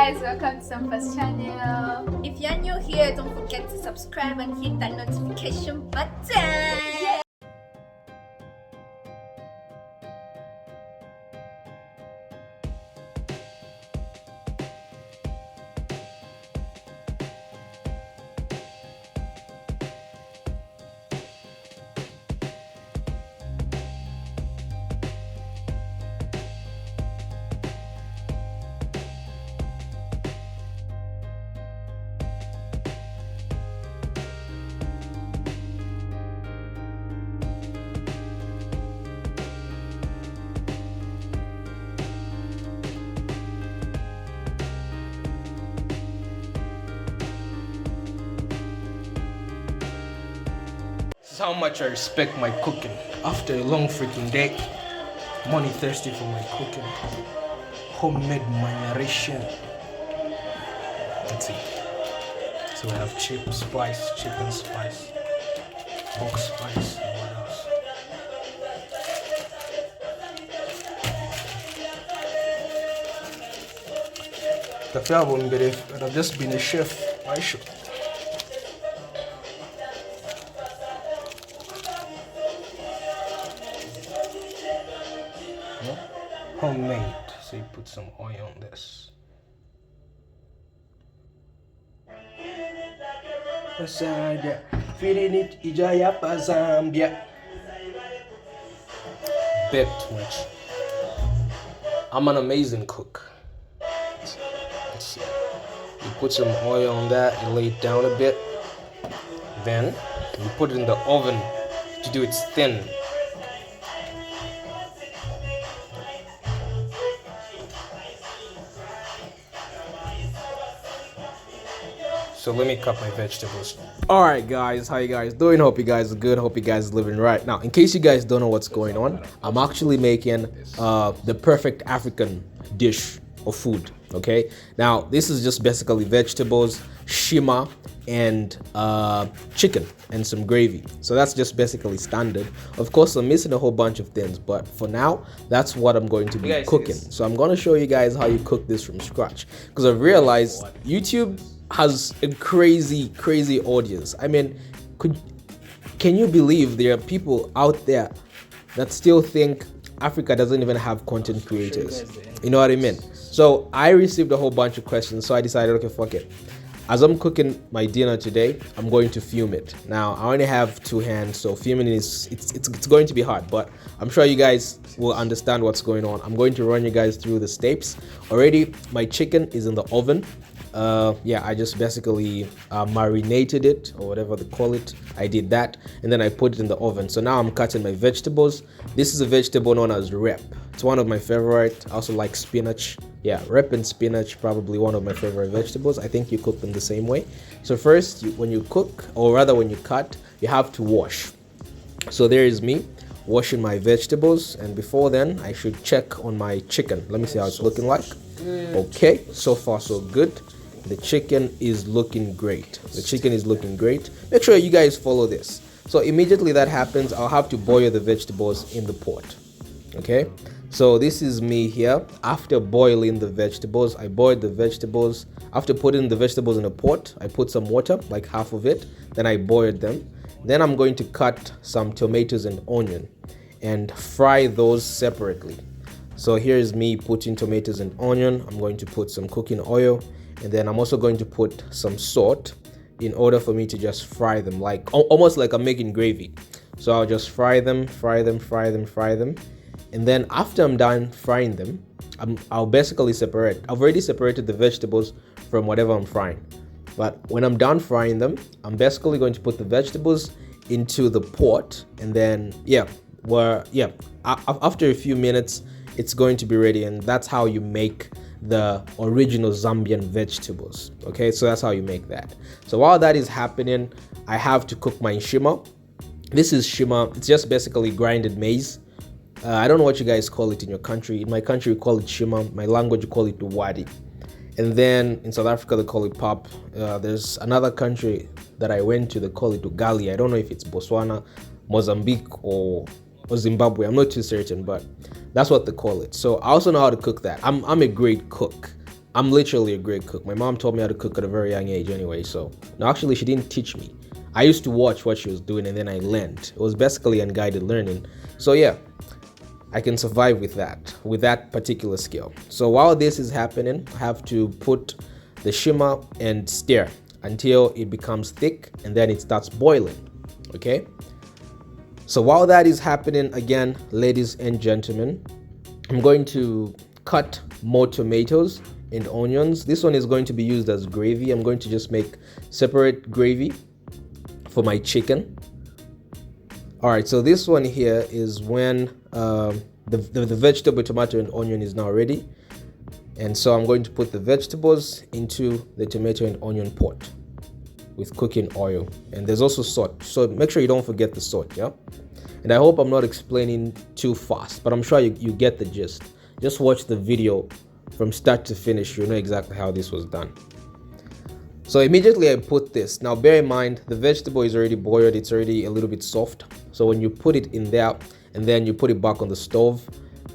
guys, welcome to Sampa's channel. If you're new here, don't forget to subscribe and hit that notification button. This is how much I respect my cooking. After a long freaking day, money thirsty for my cooking. Homemade marination. Let's see. So we have chip spice, chicken spice, pork spice, and what else? The film would have just been a chef. I should. Homemade, so you put some oil on this. Feeding it Ijaya Zambia. Bit much. I'm an amazing cook. Let's see. You put some oil on that, you lay it down a bit. Then you put it in the oven to do it thin. So let me cut my vegetables. Alright guys, how you guys doing? Hope you guys are good. Hope you guys are living right. Now, in case you guys don't know what's going on, I'm actually making the perfect African dish of food. Okay, now this is just basically vegetables, nshima, and chicken and some gravy. So that's just basically standard. Of course, I'm missing a whole bunch of things, but for now, that's what I'm going to be cooking. So I'm going to show you guys how you cook this from scratch, because I've realized YouTube has a crazy audience. I mean, can you believe there are people out there that still think Africa doesn't even have content creators? You know what I mean? So I received a whole bunch of questions, so I decided, okay, fuck it. As I'm cooking my dinner today, I'm going to film it. Now I only have two hands, so filming is it's going to be hard, but I'm sure you guys will understand what's going on. I'm going to run you guys through the steps. Already my chicken is in the oven. Yeah, I just basically marinated it, or whatever they call it. I did that, and then I put it in the oven. So now I'm cutting my vegetables. This is a vegetable known as rep. It's one of my favorite. I also like spinach. Yeah, rep and spinach, probably one of my favorite vegetables. I think you cook them the same way. So first, when you cook, or rather when you cut, you have to wash. So there is me washing my vegetables, and before then I should check on my chicken. Let me see how it's looking like. Okay, so far so good. The chicken is looking great. The chicken is looking great. Make sure you guys follow this. So immediately that happens, I'll have to boil the vegetables in the pot. Okay, so this is me here. After boiling the vegetables, I boiled the vegetables. After putting the vegetables in a pot, I put some water, like half of it. Then I boiled them. Then I'm going to cut some tomatoes and onion and fry those separately. So here's me putting tomatoes and onion. I'm going to put some cooking oil, and then I'm also going to put some salt in order for me to just fry them, like almost like I'm making gravy. So I'll just fry them. And then after I'm done frying them, I'll basically separate. I've already separated the vegetables from whatever I'm frying. But when I'm done frying them, I'm basically going to put the vegetables into the pot, and then after a few minutes, it's going to be ready. And that's how you make the original Zambian vegetables. Okay, so that's how you make that. So while that is happening, I have to cook my nshima. This is nshima. It's just basically grinded maize. I don't know what you guys call it in your country. In my country, we call it nshima. My language, we call it wadi. And then in South Africa, they call it pap. There's another country that I went to, they call it ugali. I don't know if it's Botswana, Mozambique, or Zimbabwe. I'm not too certain, but that's what they call it. So I also know how to cook that. I'm a great cook. I'm literally a great cook. My mom taught me how to cook at a very young age anyway. So, no, actually, she didn't teach me. I used to watch what she was doing and then I learned. It was basically unguided learning. So, yeah, I can survive with that particular skill. So, while this is happening, I have to put the shima and stir until it becomes thick and then it starts boiling. Okay? So, while that is happening, again, ladies and gentlemen, I'm going to cut more tomatoes and onions. This one is going to be used as gravy. I'm going to just make separate gravy for my chicken. All right, so this one here is when the vegetable, tomato and onion is now ready. And so I'm going to put the vegetables into the tomato and onion pot with cooking oil. And there's also salt. So make sure you don't forget the salt, yeah? And I hope I'm not explaining too fast, but I'm sure you get the gist. Just watch the video from start to finish. You'll know exactly how this was done. So immediately I put this. Now bear in mind, the vegetable is already boiled. It's already a little bit soft. So when you put it in there and then you put it back on the stove,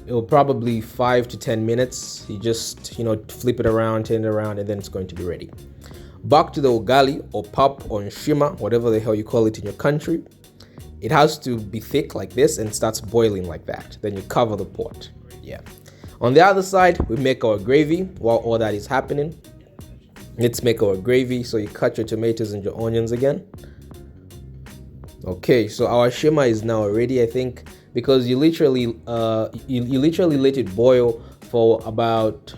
it will probably 5 to 10 minutes. You just, flip it around, turn it around, and then it's going to be ready. Back to the ugali or pap or nshima, whatever the hell you call it in your country. It has to be thick like this and starts boiling like that. Then you cover the pot. Yeah. On the other side, we make our gravy while all that is happening. Let's make our gravy. So you cut your tomatoes and your onions again. Okay, so our shima is now ready, I think, because you literally let it boil for about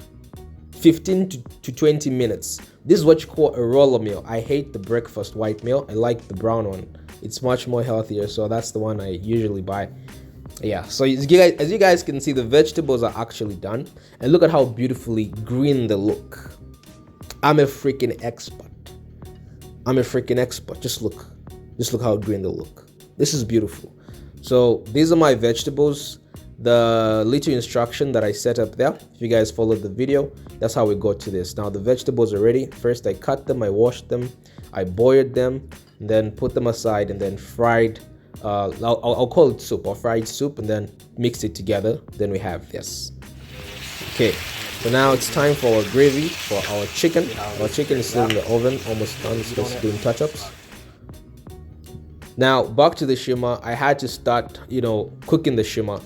15 to 20 minutes. This is what you call a roller meal. I hate the breakfast white meal. I like the brown one. It's much more healthier, so that's the one I usually buy. Yeah, so as you guys can see, the vegetables are actually done. And look at how beautifully green they look. I'm a freaking expert. Just look how green they look. This is beautiful. So these are my vegetables. The little instruction that I set up there, if you guys followed the video, that's how we got to this. Now the vegetables are ready. First I cut them, I washed them, I boiled them, and then put them aside and then fried. I'll call it soup or fried soup, and then mix it together. Then we have this. Okay, so now it's time for our gravy for our chicken. Our chicken is still in the oven, almost done. It's just doing touch-ups. Now back to the shima. I had to start, cooking the shima,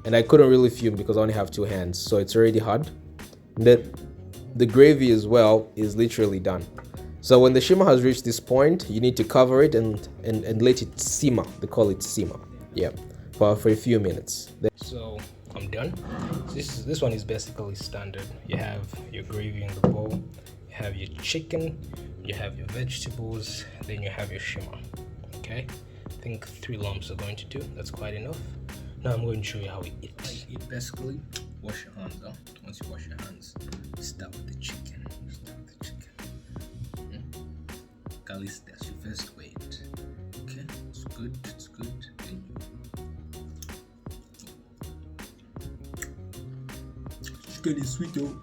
and I couldn't really film because I only have 2 hands, so it's already hard. Then the gravy as well is literally done. So when the shima has reached this point, you need to cover it and let it simmer. They call it simmer. Yeah, for a few minutes. So I'm done. This one is basically standard. You have your gravy in the bowl, you have your chicken, you have your vegetables, then you have your shima. Okay, I think 3 lumps are going to do. That's quite enough. Now I'm going to show you how we eat. Eat basically, wash your hands out. Once you wash your hands, start with the chicken. At least that's your first weight. Okay, it's good. Then chicken is sweet though.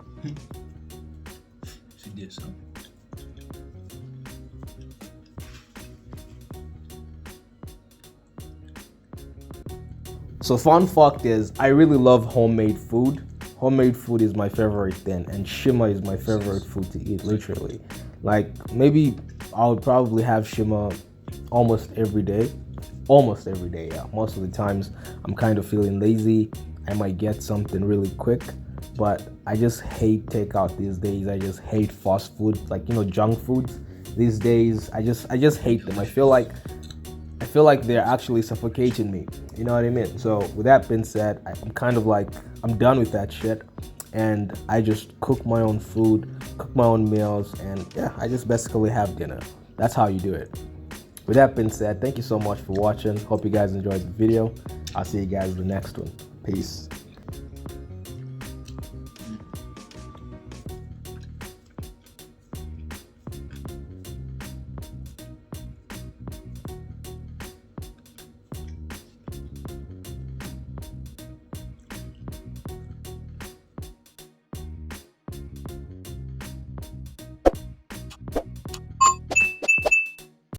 See this, huh? So fun fact is, I really love homemade food. Homemade food is my favorite thing, and shima is my favorite food to eat, literally. Like, maybe I would probably have shima almost every day, yeah. Most of the times I'm kind of feeling lazy, I might get something really quick, but I just hate takeout these days. I just hate fast food, like, junk foods these days. I just hate them. I feel like they're actually suffocating me, you know what I mean? So with that being said, I'm kind of like, I'm done with that shit, and I just cook my own food, cook my own meals, and yeah, I just basically have dinner. That's how you do it. With that being said, thank you so much for watching. Hope you guys enjoyed the video. I'll see you guys in the next one. Peace.